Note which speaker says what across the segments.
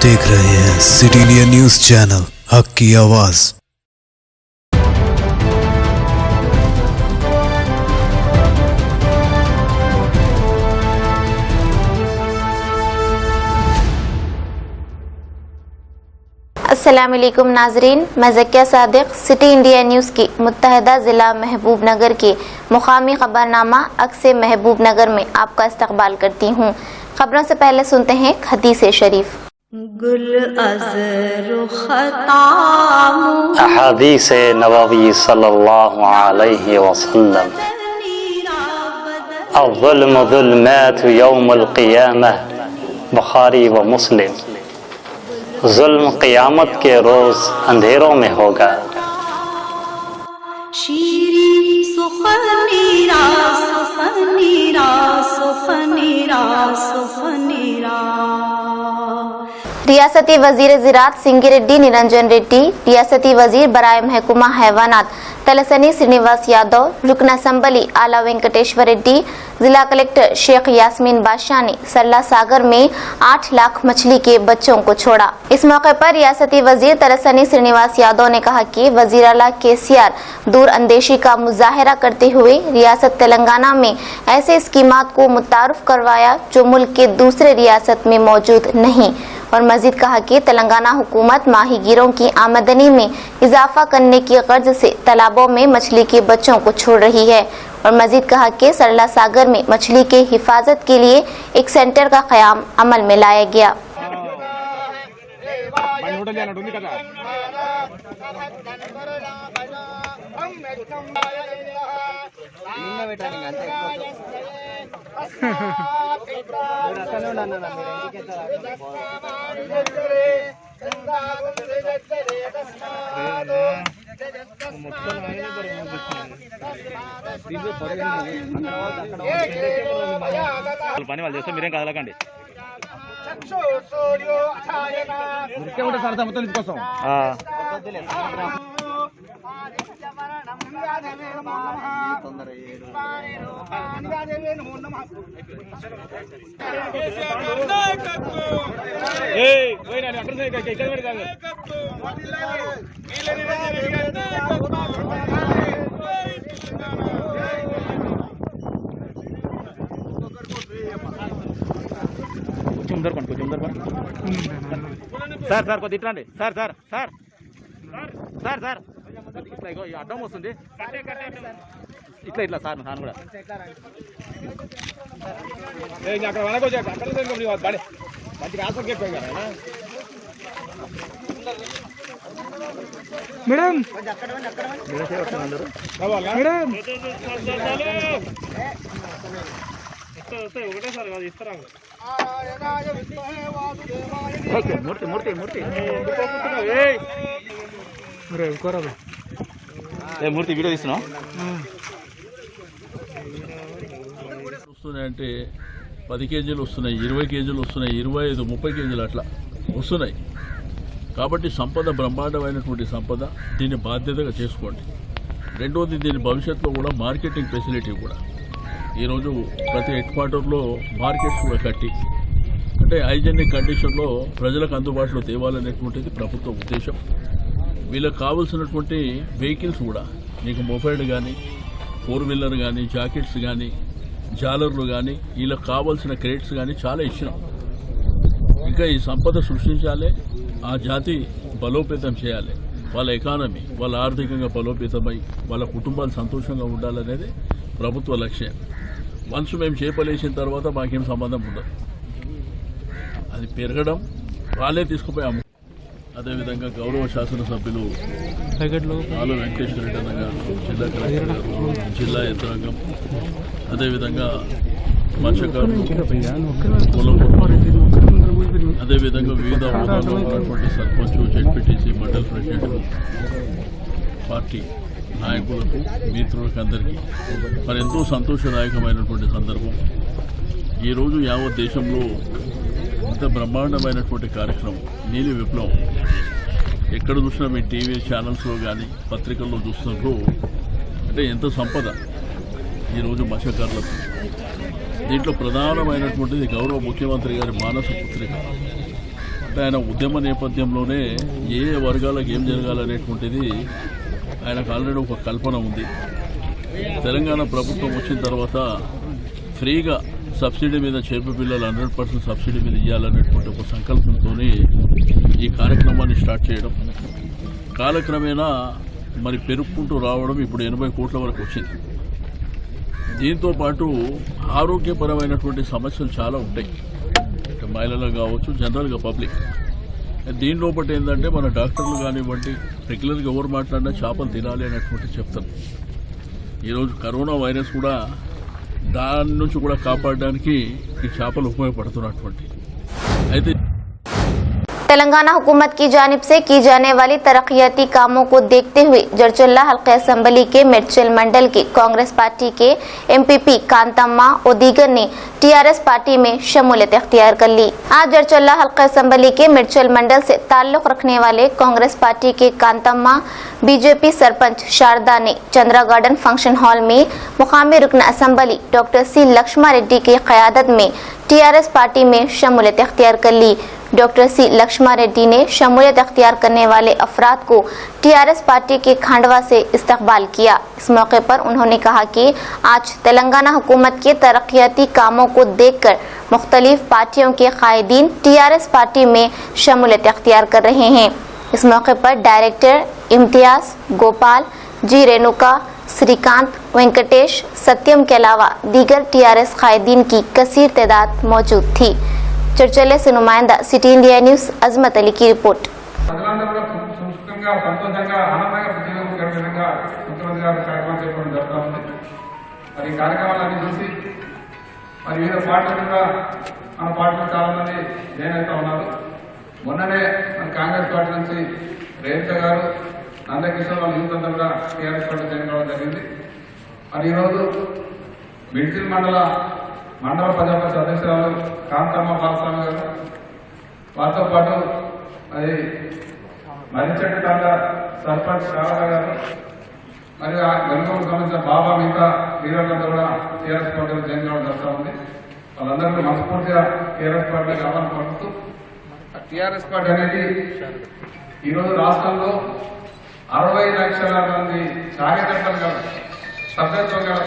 Speaker 1: देख रहे हैं सिटी इंडिया न्यूज चैनल, हक की आवाज।
Speaker 2: अस्सलाम वालेकुम नाजरीन, मैं Zakia Sadiq city India news की मुत्तहदा ज़िला महबूब नगर के मुकामी खबरनामा अक्से महबूब नगर में आपका इस्तकबाल करती हूँ। खबरों से पहले सुनते हैं हदीस शरीफ।
Speaker 3: अहादीस नबवी सल्लल्लाहु अलैहि वसल्लम, अज़्ज़ुल्मु ज़ुल्मातु यौमुल क़ियामह, बुखारी व मुस्लिम। जुल्म क़यामत के रोज अंधेरों में होगा। रियासती वजीर ज़राअत सिंगी रेड्डी निरंजन रेड्डी, रियासती वजीर बराए महकमा हैवानात तलसानी श्रीनिवास यादव, रुकन असम्बली आला वेंकटेश्वर रेड्डी, जिला कलेक्टर शेख यास्मीन बादशाह ने सरला सागर में 8 लाख मछली के बच्चों को छोड़ा। इस मौके पर रियासती वजीर तलसानी श्रीनिवास यादव ने कहा कि वजीर आला केसीआर दूर अंदेशी का मुजाहरा करते हुए रियासत तेलंगाना में ऐसे स्कीमात को मुतारुफ करवाया जो मुल्क के दूसरे रियासत में मौजूद नहीं, और मजीद कहा कि तेलंगाना हुकूमत माहीगीरों की आमदनी में इजाफा करने की गर्ज से तालाबों में मछली के बच्चों को छोड़ रही है, और मजीद कहा कि सरला सागर में मछली के हिफाजत के लिए एक सेंटर का क़याम अमल में लाया गया।
Speaker 4: పని వాళ్ళు చేస్తే మీరేం కదలకండి. మొత్తం కోసం సార్ సార్ కొద్ది ఇట్లా అండి sir sir sir sir sir ఇట్లా ఇగో అడ్డం వస్తుంది ఇట్లా ఇట్లా సార్ సార్ కూడా అక్కడ వనకొచ్చి అక్కడ మంచిగా ఆసక్తి ఎక్కువ కదా మేడం మేడం ఒకటేసారి కాదు ఇస్తారా మూర్తి మూర్తి మూర్తి మూర్తి వీడియో తీస్తున్నాం.
Speaker 5: వస్తున్నాయంటే 10 కేజీలు వస్తున్నాయి, 20 కేజీలు వస్తున్నాయి, 25, 30 కేజీలు అట్లా వస్తున్నాయి. కాబట్టి సంపద బ్రహ్మాండమైనటువంటి సంపద, దీన్ని బాధ్యతగా చేసుకోండి. రెండవది, దీని భవిష్యత్తులో కూడా మార్కెటింగ్ ఫెసిలిటీ కూడా ఈరోజు ప్రతి హెడ్ క్వార్టర్లో మార్కెట్స్ కూడా కట్టి అంటే హైజెనిక్ కండిషన్లో ప్రజలకు అందుబాటులో తేవాలనేటువంటిది ప్రభుత్వ ఉద్దేశం. వీళ్ళకి కావాల్సినటువంటి వెహికల్స్ కూడా మీకు మొఫైడ్ కానీ, 4 వీలర్ కానీ, జాకెట్స్ కానీ, జాలర్లు కానీ, వీళ్ళకి కావాల్సిన క్రేట్స్ కానీ చాలా ఇచ్చినాం. ఇంకా ఈ సంపద సృష్టించాలి, ఆ జాతి బలోపేతం చేయాలి, వాళ్ళ ఎకానమీ వాళ్ళ ఆర్థికంగా బలోపేతమై వాళ్ళ కుటుంబాలు సంతోషంగా ఉండాలనేది ప్రభుత్వ లక్ష్యం. వన్స్ మేము చేపలేసిన తర్వాత మాకేం సంబంధం ఉండదు, అది పెరగడం వాళ్ళే తీసుకుపోయాము. అదేవిధంగా గౌరవ శాసనసభ్యులు ఆల వెంకటేశ్వర రెడ్డి అన్న గారు, జిల్లా కలెక్టర్ గారు, జిల్లా యంత్రాంగం, అదేవిధంగా మత్స్యకారులు, అదేవిధంగా వివిధ హోదాలో ఉన్నటువంటి సర్పంచ్, జెడ్పీటీసీ, మండల్ ప్రెసిడెంట్లు, పార్టీ నాయకులకు, మిత్రులకు అందరికీ మరి ఎంతో సంతోషదాయకమైనటువంటి సందర్భం. ఈరోజు యావత్ దేశంలో ఇంత బ్రహ్మాండమైనటువంటి కార్యక్రమం నీలి విప్లవం. ఎక్కడ చూసినా మీ టీవీ ఛానల్స్లో కానీ పత్రికల్లో చూస్తున్నప్పుడు అంటే ఎంత సంపద ఈరోజు మత్స్యకారులకు. దీంట్లో ప్రధానమైనటువంటిది గౌరవ ముఖ్యమంత్రి గారి మానస పుత్రిక అంటే ఆయన ఉద్యమ నేపథ్యంలోనే ఏ వర్గాలకు ఏం జరగాలనేటువంటిది ఆయనకు ఆల్రెడీ ఒక కల్పన ఉంది. తెలంగాణ ప్రభుత్వం వచ్చిన తర్వాత ఫ్రీగా సబ్సిడీ మీద చేప పిల్లలు 100% సబ్సిడీ మీద ఇవ్వాలనేటువంటి ఒక సంకల్పంతో ఈ కార్యక్రమాన్ని స్టార్ట్ చేయడం, కాలక్రమేణా మరి పెరుగుకుంటూ రావడం ఇప్పుడు 80 కోట్ల వరకు వచ్చింది. దీంతో పాటు ఆరోగ్యపరమైనటువంటి సమస్యలు చాలా ఉంటాయి, మహిళలకు కావచ్చు, జనరల్గా పబ్లిక్. దీనిలో ఒకటి ఏంటంటే మన డాక్టర్లు కానివ్వండి, రెగ్యులర్గా ఎవరు మాట్లాడినా చేపలు తినాలి అనేటువంటి చెప్తారు. ఈరోజు కరోనా వైరస్ కూడా దాని నుంచి కూడా కాపాడడానికి ఈ చేపలు ఉపయోగపడుతున్నటువంటి. అయితే
Speaker 2: तेलंगाना हुकूमत की जानिब से की जाने वाली तरक्याती कामों को देखते हुए जरचुल्ला हल्का असम्बली के मेडचल मंडल के कांग्रेस पार्टी के एमपीपी कांतम्मा और दीगर ने टीआरएस पार्टी में शमूलियत इख्तियार कर ली। आज जरचुल्ला हल्का असम्बली के मेडचल मंडल से ताल्लुक रखने वाले कांग्रेस पार्टी के कांतम्मा बीजेपी सरपंच शारदा ने चंद्रा गार्डन फंक्शन हॉल में मुकामी रुकन assembly doctor C Laxma Reddy की क़यादत में टीआरएस पार्टी में शमूलियत इख्तियार कर ली। डॉक्टर सी लक्ष्मा रेड्डी ने शमूलियत अख्तियार करने वाले अफराद को टीआरएस पार्टी के खांडवा से इस्तकबाल किया। इस मौके पर उन्होंने कहा कि आज तेलंगाना हुकूमत के तरक्याती कामों को देखकर मुख्तलिफ पार्टियों के कायदीन टीआरएस पार्टी में शमूलियत अख्तियार कर रहे हैं। इस मौके पर डायरेक्टर इम्तियाज, गोपाल जी, रेणुका, श्रीकांत, वेंकटेश, सत्यम के अलावा दीगर टीआरएस कायदीन की कसीर तादाद मौजूद थी। चर्चले से नुमाइंदा सिटी इंडिया न्यूज़ अजमत अली की रिपोर्ट।
Speaker 6: మొన్ననే మన కాంగ్రెస్ పార్టీ నుంచి రేవంత్ గారు, నందకిషోర్ వాళ్ళ యూత్ అంతా కూడా టీఆర్ఎస్ పార్టీ జాయిన్ కావడం జరిగింది. మరి ఈరోజు మిడ్జిల్ మండల ప్రజాపరిషత్ అధ్యక్షురాలు కాంతమ్మ బాలస్వామి గారు, వారితో పాటు అది మరిచెట్టు తండ సర్పంచ్ శారద గారు, మరియు వెనుకకు సంబంధించిన బాబా మిగతా వీరంతా కూడా టీఆర్ఎస్ పార్టీలో జాయిన్ కావడం జరుగుతూ ఉంది. వాళ్ళందరికీ మనస్ఫూర్తిగా టీఆర్ఎస్ పార్టీకి ఆహ్వానం పలుకుతూ, టీఆర్ఎస్ పార్టీ అనేది ఈరోజు రాష్ట్రంలో 60 లక్షల మంది కార్యకర్తలు కాదు, సభ్యత్వం కాదు,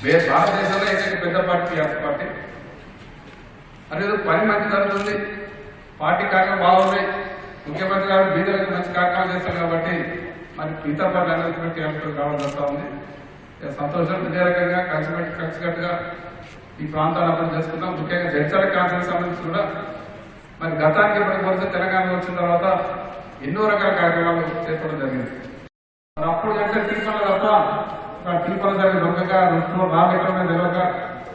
Speaker 6: భారతదేశంలో ఏదైతే పెద్ద పార్టీ టీఆర్ఎస్ పార్టీ. అనేది పని మంచి జరుగుతుంది, పార్టీ కార్యక్రమం బాగున్నాయి, ముఖ్యమంత్రి గారు బీదలకు మంచి కార్యక్రమాలు చేస్తారు కాబట్టి మరి మిగతా పార్టీ అందరికీ టీఆర్ఎస్ కావడం జరుగుతూ ఉంది. సంతోషం. ఇదే రకంగా కలిసికట్టుగా ఈ ప్రాంతాన్ని అభివృద్ధి చేసుకుంటాం. ముఖ్యంగా జడ్చల కాన్ఫరెన్స్ సంబంధించి కూడా మరి గతానికి ఇప్పుడు పోలిస్తే తెలంగాణ వచ్చిన తర్వాత ఎన్నో రకాల కార్యక్రమాలు చేపట్టడం జరిగింది. మరి అప్పుడు కంటే టీపల తప్ప టీపల సర్వే దొరకక, రుసులో రాబ్ ఎక్కడ తెలియక,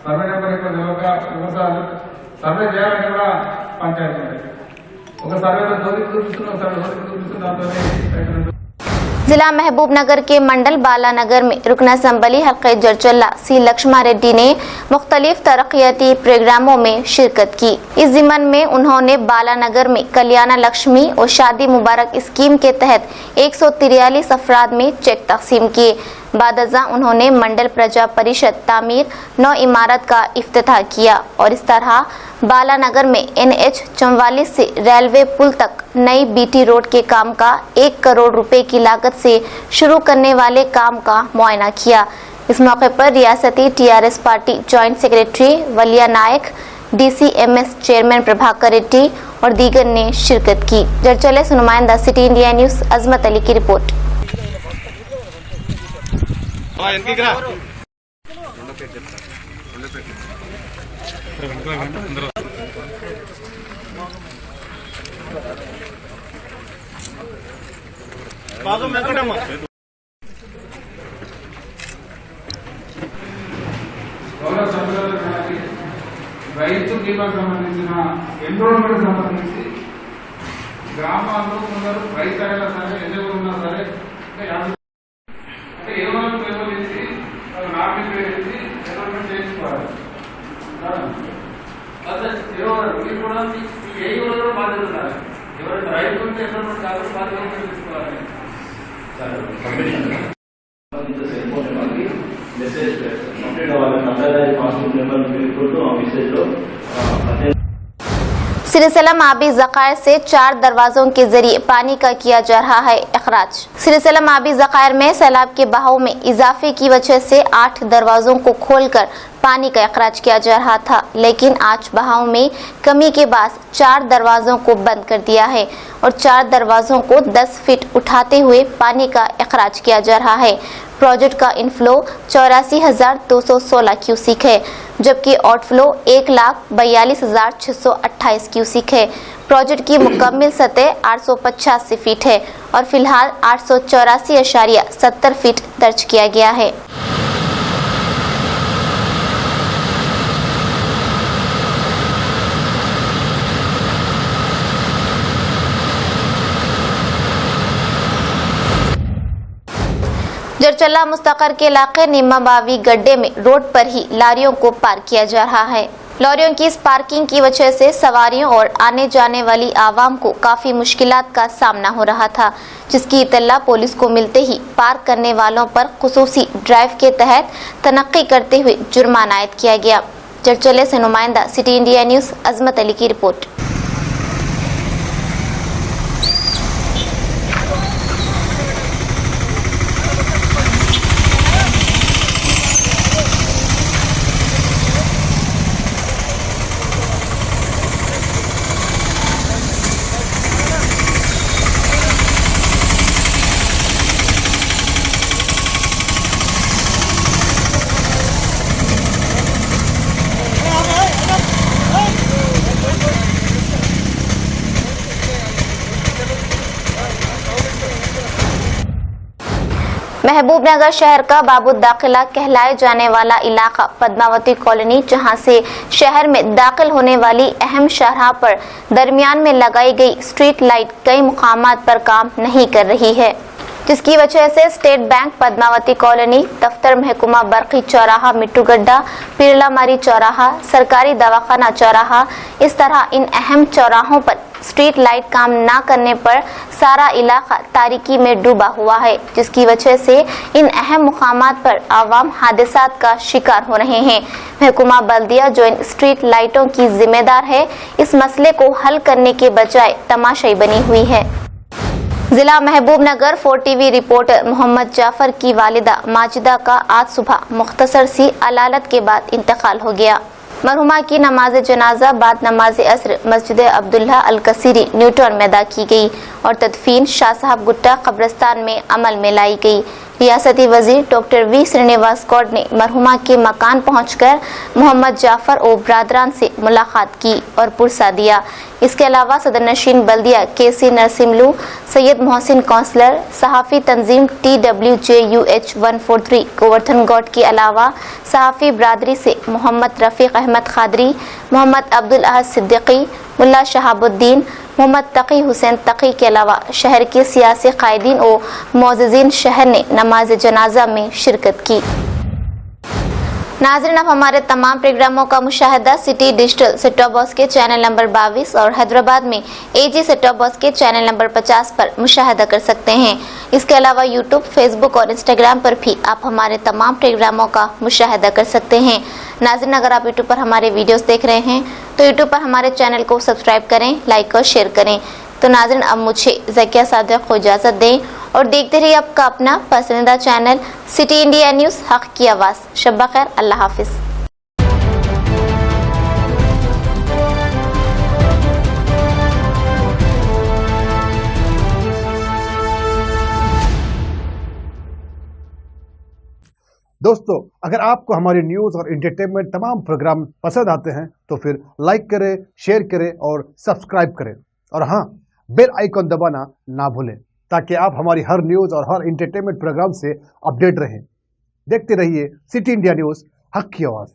Speaker 6: సర్వే నెంబర్ ఎక్కడ తెలియక, వ్యవసాయాలు సర్వే చేయాలని కూడా పంచాయతీ ఉంటాయి. ఒక సర్వేలో జోలికి చూపిస్తున్న, ఒకసారి జోలికి చూపిస్తున్న దాంతో
Speaker 2: जिला महबूबनगर के मंडल बालानगर में रुकन असम्बली हल्के जरचुल्ला सी लक्ष्मा रेड्डी ने मुख्तलिफ तरक्याती प्रोग्रामों में शिरकत की। इस ज़िमन में उन्होंने बालानगर में कल्याण लक्ष्मी और शादी मुबारक स्कीम के तहत 143 अफराद में चेक तकसीम किए। बादजा उन्होंने मंडल प्रजा परिषद तामीर 9 इमारत का इफ्तिताह किया और इस तरह बालानगर में NH 44 से रेलवे पुल तक नई BT रोड के काम का 1 करोड़ रुपए की लागत से शुरू करने वाले काम का मुआयना किया। इस मौके पर रियासती TRS पार्टी जॉइंट सेक्रेटरी वलिया नायक, DCMS चेयरमैन प्रभाकर रेड्डी और दीगर ने शिरकत की। जरचले से नुमाइंदा सिटी इंडिया न्यूज़ अजमत अली की रिपोर्ट।
Speaker 6: రైతు బీమా సంబంధించిన ఎన్రోల్మెంట్ సంబంధించి గ్రామాల్లో కొందరు రైతు అయినా సరే, ఎన్నికలు ఉన్నా సరే, అంటే ఏమైనా పేరు చేసి నామినీ పేరు వేసి ఎన్రోల్మెంట్ చేయించుకోవాలి. మీరు కూడా ఏ ఊళ్ళో బాధ్యత ఉండాలి. ఎవరైనా రైతు ఉంటే ఎన్రోల్మెంట్ కాదు, బాధ్యత తీసుకోవాలి.
Speaker 2: सिरसलम आबी ज़खायर से 4 दरवाजों के जरिए पानी का किया जा रहा है अखराज। सिरसलम आबी ज़खायर में सैलाब के बहाव में इजाफे की वजह से 8 दरवाजों को खोलकर पानी का अखराज किया जा रहा था, लेकिन आज बहाव में कमी के बाद 4 दरवाजों को बंद कर दिया है और 4 दरवाजों को 10 फीट उठाते हुए पानी का अखराज किया जा रहा है। प्रोजेक्ट का इनफ्लो 84,216 क्यूसिक है, जबकि आउटफ्लो 1,42,628 क्यूसिक है। प्रोजेक्ट की मुकम्मल सतह 885 फीट है और फिलहाल 884.70 फीट दर्ज किया गया है। जरचल्ला मुस्तकर के इलाके निम्मा बावी गड्ढे में रोड पर ही लारियों को पार्क किया जा रहा है। लॉरियों की इस पार्किंग की वजह से सवारियों और आने जाने वाली आवाम को काफी मुश्किलात का सामना हो रहा था, जिसकी इत्तला पुलिस को मिलते ही पार्क करने वालों पर खुसूसी ड्राइव के तहत तनक्की करते हुए जुर्माना आयद किया गया। जरचल्ले से नुमाइंदा सिटी इंडिया न्यूज अजमत अली की रिपोर्ट। महबूबनगर शहर का बाबुदाखिला कहलाए जाने वाला इलाका पद्मावती कॉलोनी, जहां से शहर में दाखिल होने वाली अहम शाहराह पर दरमियान में लगाई गई स्ट्रीट लाइट कई मुकामात पर काम नहीं कर रही है, जिसकी वजह से स्टेट बैंक पद्मावती कॉलोनी, दफ्तर महकुमा बरकी चौराहा मिट्टू गड्ढा, पिरला मारी चौराहा, सरकारी दवाखाना चौराहा, इस तरह इन अहम चौराहों पर स्ट्रीट लाइट काम ना करने पर सारा इलाका तारीकी में डूबा हुआ है, जिसकी वजह से इन अहम मुकामात पर आवाम हादसात का शिकार हो रहे हैं। महकुमा बल्दिया जो इन स्ट्रीट लाइटों की जिम्मेदार है, इस मसले को हल करने के बजाय तमाशाई बनी हुई है। जिला महबूबनगर 4TV रिपोर्टर मोहम्मद जाफर की वालिदा माजिदा का आज सुबह मुख्तसर सी अलालत के बाद इंतकाल हो गया। मरहुमा की नमाज जनाजा बाद नमाज असर मस्जिद अब्दुल्ला अल कसीरी न्यूटन में अदा की गई और तदफीन शाह साहब गुट्टा कब्रिस्तान में अमल में लाई गई। रियासती वजीर डॉक्टर वी श्रीनिवास गौड़ ने मरहुमा के मकान पहुंचकर मोहम्मद जाफर और बरादरान से मुलाकात की और पुरसा दिया। इसके अलावा सदर नशीन बल्दिया KC नरसिमलू, सैयद मोहसिन काउंसलर, सहाफ़ी तंजीम TWJUH 143 गोवर्धन गौड़ के अलावा सहाफ़ी बरादरी से मोहम्मद रफ़ीक अहमद खादरी, मोहम्मद अब्दुल अहद सिद्दीकी, मुल्ला शहाबुद्दीन, मोहम्मद तकी हुसैन तकी के अलावा शहर के सियासी कायदीन और मोअज़्ज़िज़ीन शहर ने नमाज जनाजा में शिरकत की। नाज़रीन, अब हमारे तमाम प्रोग्रामों का मुशाहिदा city digital set top box के चैनल नंबर 22 और हैदराबाद में AG सेट टॉप बॉक्स के चैनल नंबर 50 पर मुशाहिदा कर सकते हैं। इसके अलावा यूट्यूब, फेसबुक और इंस्टाग्राम पर भी आप हमारे तमाम प्रोग्रामों का मुशाहिदा कर सकते हैं। नाज़रीन, अगर आप यूट्यूब पर हमारे वीडियोस देख रहे हैं तो यूट्यूब पर हमारे चैनल को सब्सक्राइब करें, लाइक और शेयर करें। तो नाज़रीन, अब मुझे ज़किया सादिक को इजाज़त दें और देखते रहिए आपका अपना पसंदीदा चैनल सिटी इंडिया न्यूज़, हक़ की आवाज़। शब खैर, अल्लाह हाफिज़।
Speaker 7: दोस्तों, अगर आपको हमारी न्यूज़ और एंटरटेनमेंट तमाम प्रोग्राम पसंद आते हैं तो फिर लाइक करें, शेयर करें और सब्सक्राइब करें, और हाँ, बेल आइकॉन दबाना ना भूलें ताकि आप हमारी हर न्यूज़ और हर एंटरटेनमेंट प्रोग्राम से अपडेट रहें। देखते रहिए सिटी इंडिया न्यूज़, हक़ की आवाज़।